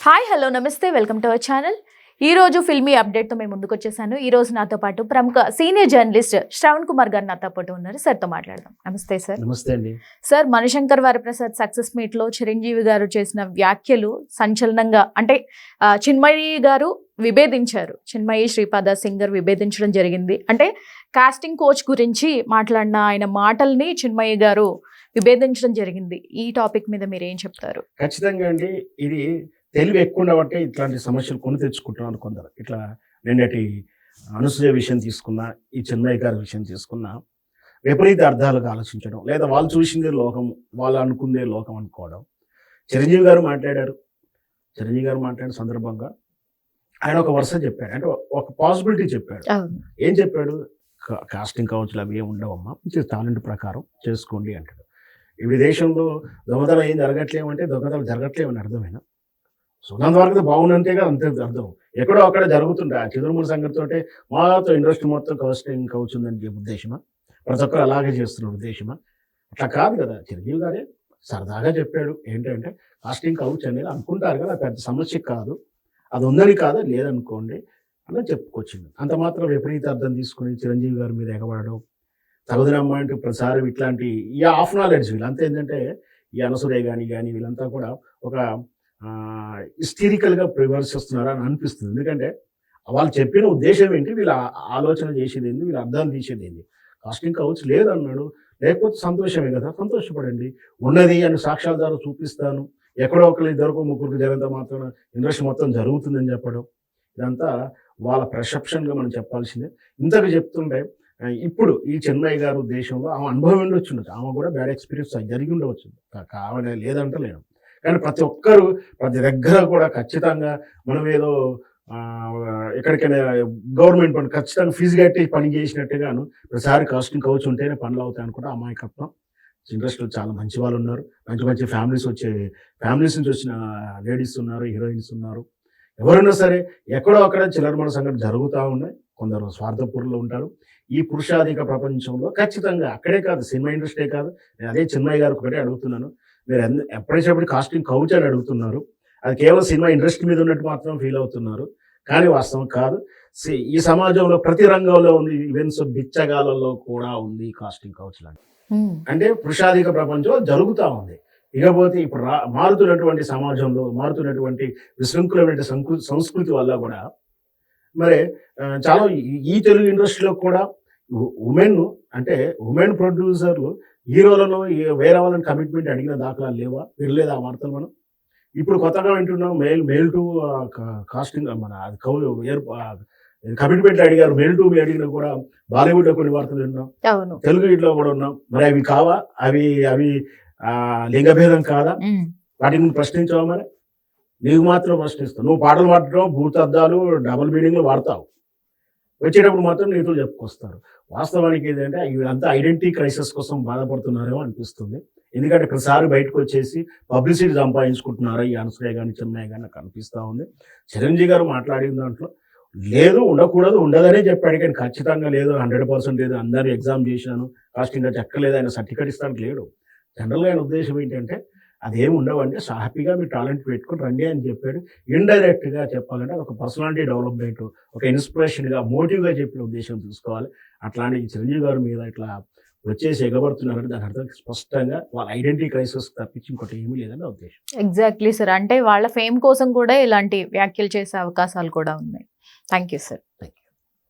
Hi hello నమస్తే welcome to our channel. ఈ రోజు ఫిల్మీ అప్డేట్తో మేము ముందుకు వచ్చేసాను. ఈ రోజు నాతో పాటు ప్రముఖ సీనియర్ జర్నలిస్ట్ శ్రవణ్ కుమార్ గారు నాతో పాటు ఉన్నారు. సార్తో మాట్లాడదాం. నమస్తే సార్. నమస్తే అండి. సార్, మణిశంకర్ వారిప్రసాద్ సక్సెస్ మీట్లో చిరంజీవి గారు చేసిన వ్యాఖ్యలు సంచలనంగా, అంటే చిన్మయి గారు విభేదించారు. చిన్మయి శ్రీపాద సింగర్ విభేదించడం జరిగింది. అంటే కాస్టింగ్ కోచ్ గురించి మాట్లాడిన ఆయన మాటల్ని చిన్మయి గారు విభేదించడం జరిగింది. ఈ టాపిక్ మీద మీరు ఏం చెప్తారు? ఖచ్చితంగా అండి, ఇది తెలివి ఎక్కువ ఉండబట్టే ఇట్లాంటి సమస్యలు కొని తెచ్చుకుంటున్నాను కొందరు. ఇట్లా నిన్నటి అనసూయ విషయం తీసుకున్నా, ఈ చిన్మయి గారి విషయం తీసుకున్నా, విపరీత అర్థాలుగా ఆలోచించడం, లేదా వాళ్ళు చూసిందే లోకం, వాళ్ళు అనుకుందే లోకం అనుకోవడం. చిరంజీవి గారు మాట్లాడారు. చిరంజీవి గారు మాట్లాడిన సందర్భంగా ఆయన ఒక వరుస చెప్పాడు, అంటే ఒక పాసిబిలిటీ చెప్పాడు. ఏం చెప్పాడు? కాస్టింగ్ కౌన్సిల్ అవి ఏమి ఉండవమ్మా, టాలెంట్ ప్రకారం చేసుకోండి అంటాడు. ఈ దేశంలో దొంగతనం ఏం జరగట్లేమంటే దొంగతనం జరగట్లేమని అర్థమైనా, సునంత వరకు బాగుందంటేగా అంతే అర్థం. ఎక్కడో అక్కడ జరుగుతుంటే ఆ చంద్రమూలి సంగతితో మాతో ఇండస్ట్రీ మొత్తం కాస్టింగ్ కౌచ్ ఉందని ఉద్దేశమా? ప్రతి ఒక్కరు అలాగే చేస్తున్న ఉద్దేశమా? అట్లా కాదు కదా. చిరంజీవి గారే సరదాగా చెప్పాడు. ఏంటంటే కాస్టింగ్ కౌచ్ అనేది అనుకుంటారు కదా, పెద్ద సమస్య కాదు, అది ఉందని కాదు, లేదనుకోండి అని చెప్పుకొచ్చింది. అంత మాత్రం విపరీత అర్థం తీసుకుని చిరంజీవి గారి మీద ఎగబడడం, తగుదనమ్మ అంటే ప్రతిసారి ఇట్లాంటి ఈ హాఫ్ నాలెడ్జ్ వీళ్ళంతా ఏంటంటే, ఈ అనసూయ కానీ వీళ్ళంతా కూడా ఒక హిస్టరికల్గా విమర్శిస్తున్నారా అని అనిపిస్తుంది. ఎందుకంటే వాళ్ళు చెప్పిన ఉద్దేశం ఏంటి, వీళ్ళ ఆలోచన చేసేది ఏంటి, వీళ్ళ అర్థాలు తీసేది ఏంటి. కాస్టింగ్ కౌచ్ లేదన్నాడు, లేకపోతే సంతోషమే కదా, సంతోషపడండి. ఉన్నది అని సాక్ష్యాల ద్వారా చూపిస్తాను, ఎక్కడో ఒకరు ఇద్దరు ముగ్గురికి జరిగితే మాత్రం ఇండస్ట్రీ మొత్తం జరుగుతుందని చెప్పడం, ఇదంతా వాళ్ళ పర్సెప్షన్గా మనం చెప్పాల్సిందే. ఇంతకు చెప్తుంటే ఇప్పుడు ఈ చిన్మయి గారు దేశంలో ఆమె అనుభవం ఉండొచ్చు, ఆమె కూడా బ్యాడ్ ఎక్స్పీరియన్స్ జరిగి ఉండవచ్చు, ఆమె లేదంటే లేదు. కానీ ప్రతి ఒక్కరు ప్రతి దగ్గర కూడా ఖచ్చితంగా మనం ఏదో ఎక్కడికైనా గవర్నమెంట్ పని ఖచ్చితంగా ఫీజు కట్టి పని చేసినట్టుగాను ప్రతిసారి కాస్టింగ్ కౌచ్ ఉంటేనే పనులు అవుతాయి అనుకుంటే అమాయకత్వం. ఇండస్ట్రీలో చాలా మంచి వాళ్ళు ఉన్నారు, మంచి ఫ్యామిలీస్ ఫ్యామిలీస్ నుంచి వచ్చిన లేడీస్ ఉన్నారు, హీరోయిన్స్ ఉన్నారు. ఎవరైనా సరే ఎక్కడో అక్కడ చిల్లరమణ సంఘటన జరుగుతూ ఉన్నాయి. కొందరు స్వార్థపూర్లో ఉంటారు. ఈ పురుషాధిక ప్రపంచంలో ఖచ్చితంగా అక్కడే కాదు, సినిమా ఇండస్ట్రీ కాదు, నేను అదే చిన్మయి గారికి ఒకటే అడుగుతున్నాను. మీరు ఎప్పటికప్పుడు కాస్టింగ్ కౌచ్ అని అడుగుతున్నారు, అది కేవలం సినిమా ఇండస్ట్రీ మీద ఉన్నట్టు మాత్రం ఫీల్ అవుతున్నారు, కానీ వాస్తవం కాదు. ఈ సమాజంలో ప్రతి రంగంలో ఉంది, ఈవెన్స్ బిచ్చగాలలో కూడా ఉంది కాస్టింగ్ కౌచ్ లాంటి. అంటే పురుషాధిక ప్రపంచంలో జరుగుతూ ఉంది. ఇకపోతే ఇప్పుడు మారుతున్నటువంటి సమాజంలో మారుతున్నటువంటి విశృంఖలమైన సంస్కృతి వల్ల కూడా మరి చాలా ఈ తెలుగు ఇండస్ట్రీలో కూడా ఉమెన్ ప్రొడ్యూసర్లు హీరోలను వేరే వాళ్ళని కమిట్మెంట్ అడిగిన దాఖలాలు లేవా? వెళ్ళలేదు ఆ వార్తలు మనం ఇప్పుడు కొత్తగా వింటున్నాం. మేల్ టు కాస్టింగ్ మన అది కమిట్మెంట్ అడిగారు, మేల్ టు అడిగినా కూడా బాలీవుడ్ లో కొన్ని వార్తలు విన్నాం, తెలుగు ఇంట్లో కూడా ఉన్నాం. మరి అవి కావా? అవి లింగభేదం కాదా? వాటిని ప్రశ్నించావా? మరి నీకు మాత్రం ప్రశ్నిస్తావు. నువ్వు పాటలు పాడటం భూతద్దాలు డబుల్ మీనింగ్లు వాడతావు, వచ్చేటప్పుడు మాత్రం నీతులు చెప్పుకొస్తారు. వాస్తవానికి ఏంటంటే వీళ్ళంతా ఐడెంటిటీ క్రైసిస్ కోసం బాధపడుతున్నారేమో అనిపిస్తుంది. ఎందుకంటే ప్రతిసారి బయటకు వచ్చేసి పబ్లిసిటీ సంపాదించుకుంటున్నారా ఈ అనసూయ కానీ చిన్మయి కానీ నాకు అనిపిస్తూ ఉంది. చిరంజీవి గారు మాట్లాడిన దాంట్లో లేదు, ఉండకూడదు, ఉండదనే చెప్పాడు, కానీ ఖచ్చితంగా లేదు, 100% లేదు, అందరూ ఎగ్జామ్ చేశాను, కాస్టింగ్ చెక్కలేదు, ఆయన సర్టిఫికేట్ ఇస్తానికి లేడు. జనరల్గా ఆయన ఉద్దేశం ఏంటంటే అదేమి ఉండవంటే హ్యాపీగా మీ టాలెంట్ పెట్టుకుని రండి అని చెప్పాడు. ఇండైరెక్ట్గా చెప్పాలంటే ఒక పర్సనాలిటీ డెవలప్మెంట్, ఒక ఇన్స్పిరేషన్గా, మోటివ్గా చెప్పిన ఉద్దేశం చూసుకోవాలి. అట్లాంటి చిరంజీవి గారి మీద ఇట్లా వచ్చేసి ఎగబడుతున్నారంటే దాని అర్థం స్పష్టంగా వాళ్ళ ఐడెంటిటీ క్రైసిస్ తప్పించి ఇంకోటి ఏమీ లేదని ఉద్దేశం. Exactly sir. అంటే వాళ్ళ ఫేమ్ కోసం కూడా ఇలాంటి వ్యాఖ్యలు చేసే అవకాశాలు కూడా ఉన్నాయి. Thank you sir. Thank you.